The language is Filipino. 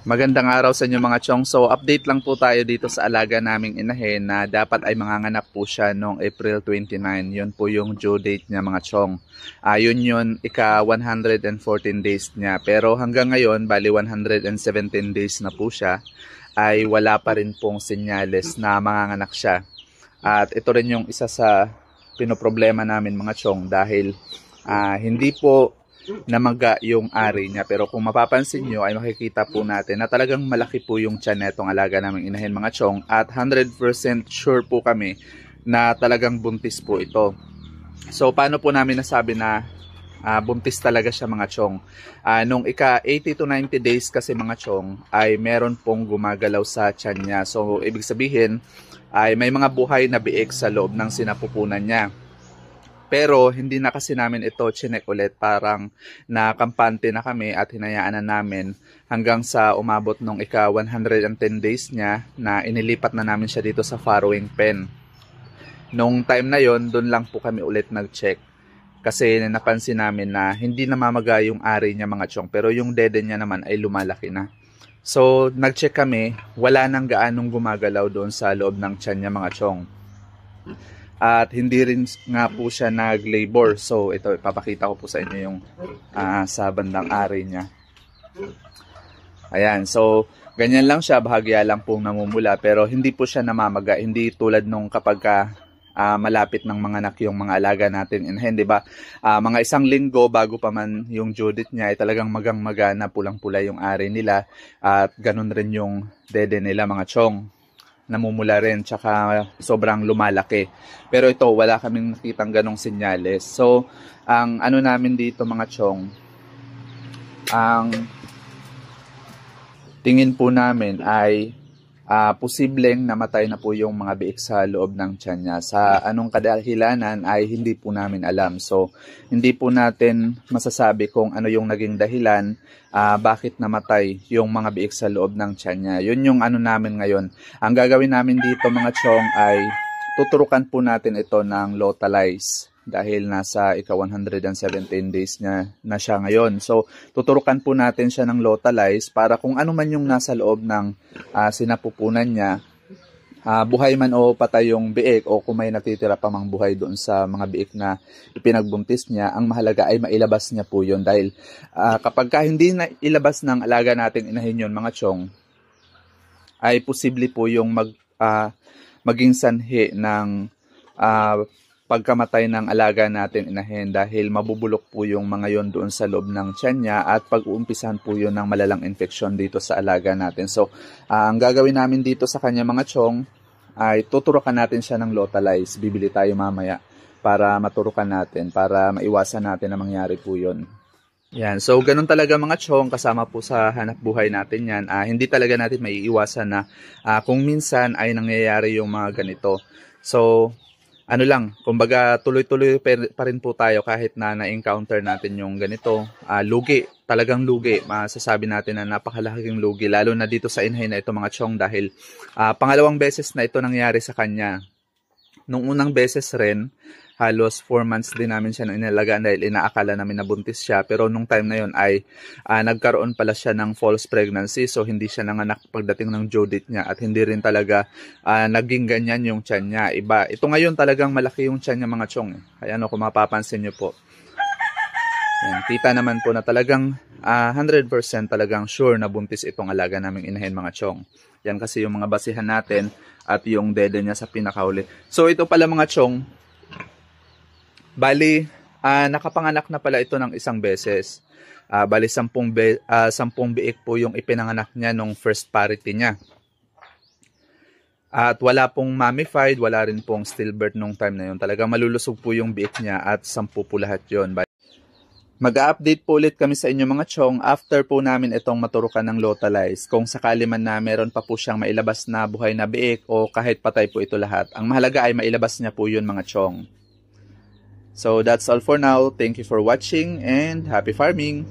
Magandang araw sa inyo mga chong. So update lang po tayo dito sa alaga naming inahin na dapat ay manganganak po siya noong April 29. Yun po yung due date niya mga chong. Yun ika 114 days niya. Pero hanggang ngayon, bali 117 days na po siya, ay wala pa rin pong senyales na manganganak siya. At ito rin yung isa sa pinoproblema namin mga chong dahil hindi po namaga yung ari niya. Pero kung mapapansin nyo ay makikita po natin na talagang malaki po yung tiyan na itong alaga naming inahin mga chong. At 100% sure po kami na talagang buntis po ito. So paano po namin nasabi na buntis talaga siya mga chong? Nung ika 80 to 90 days kasi mga chong ay meron pong gumagalaw sa tiyan niya. So ibig sabihin ay may mga buhay na biik sa loob ng sinapupunan niya. Pero hindi na kasi namin ito chinek ulit, parang nakampante na kami at hinayaan na namin hanggang sa umabot nung ika 110 days niya na inilipat na namin siya dito sa farrowing pen. Nung time na yon, doon lang po kami ulit nag-check kasi napansin namin na hindi namamaga yung ari niya mga chong, pero yung dede niya naman ay lumalaki na. So nag-check kami, wala nang gaanong gumagalaw doon sa loob ng tiyan niya mga chong. At hindi rin nga po siya nag-labor. So ito, ipapakita ko po sa inyo yung sa bandang ari niya. Ayan, so ganyan lang siya, bahagya lang pong namumula. Pero hindi po siya namamaga. Hindi tulad nung kapag malapit ng mga anak yung mga alaga natin inahin, di ba? Mga isang linggo bago pa man yung due date niya ay talagang magang-maga na, pulang-pula yung ari nila. At ganun rin yung dede nila mga chong. Namumula rin, tsaka sobrang lumalaki. Pero ito, wala kaming nakitang ganong senyales. So, ang ano namin dito mga chong, ang tingin po namin ay posibleng namatay na po yung mga biik sa loob ng tiyan niya. Sa anong kadahilanan ay hindi po namin alam. So, hindi po natin masasabi kung ano yung naging dahilan bakit namatay yung mga biik sa loob ng tiyan niya. Yun yung ano namin ngayon. Ang gagawin namin dito mga chong ay tuturukan po natin ito ng Lotalize dahil nasa ika 117 days na siya ngayon. So, tuturukan po natin siya ng Lotalize para kung ano man yung nasa loob ng sinapupunan niya, buhay man o patay yung biik o kung may natitira pa mang buhay doon sa mga biik na ipinagbuntis niya, ang mahalaga ay mailabas niya po yun. Dahil kapag hindi na ilabas ng alaga nating inahin yun mga chong, ay posible po yung maging sanhi ng pagkamatay ng alaga natin inahin dahil mabubulok po yung mga yon doon sa loob ng tiyan niya at pag-uumpisahan po yun ng malalang infection dito sa alaga natin. So, ang gagawin namin dito sa kanya mga chong ay tuturukan natin siya ng Lotalize. Bibili tayo mamaya para maturukan natin, para maiwasan natin na mangyari po yun. Yan. So, ganun talaga mga chong, kasama po sa hanap buhay natin yan. Hindi talaga natin maiiwasan na kung minsan ay nangyayari yung mga ganito. So, ano lang, kumbaga tuloy-tuloy pa rin po tayo kahit na na-encounter natin yung ganito. Lugi, talagang lugi. Masasabi natin na napakalaking lugi, lalo na dito sa inahin na ito mga chong dahil pangalawang beses na ito nangyari sa kanya. Nung unang beses rin, halos 4 months din namin siya inalagaan dahil inaakala namin na buntis siya. Pero nung time na yon ay nagkaroon pala siya ng false pregnancy. So hindi siya nanganak pagdating ng due date niya at hindi rin talaga naging ganyan yung tiyan niya. Iba. Ito ngayon talagang malaki yung tiyan niya mga chong. Kaya kung mapapansin nyo po. Yan, kita naman po na talagang 100% talagang sure na buntis itong alaga naming inahin mga chong. Yan kasi yung mga basihan natin at yung dede niya sa pinakauli. So ito pala mga chong, bali, nakapanganak na pala ito ng isang beses. Bali, 10 biik po yung ipinanganak niya nung first parity niya. At wala pong mummified, wala rin pong stillbirth nung time na yun. Talagang malulusog po yung biik niya at 10 po lahat yun. Mag-update po ulit kami sa inyo mga chong after po namin itong maturukan ng Lotalize. Kung sakali man na meron pa po siyang mailabas na buhay na biik o kahit patay po ito lahat. Ang mahalaga ay mailabas niya po yun mga chong. So that's all for now. Thank you for watching and happy farming!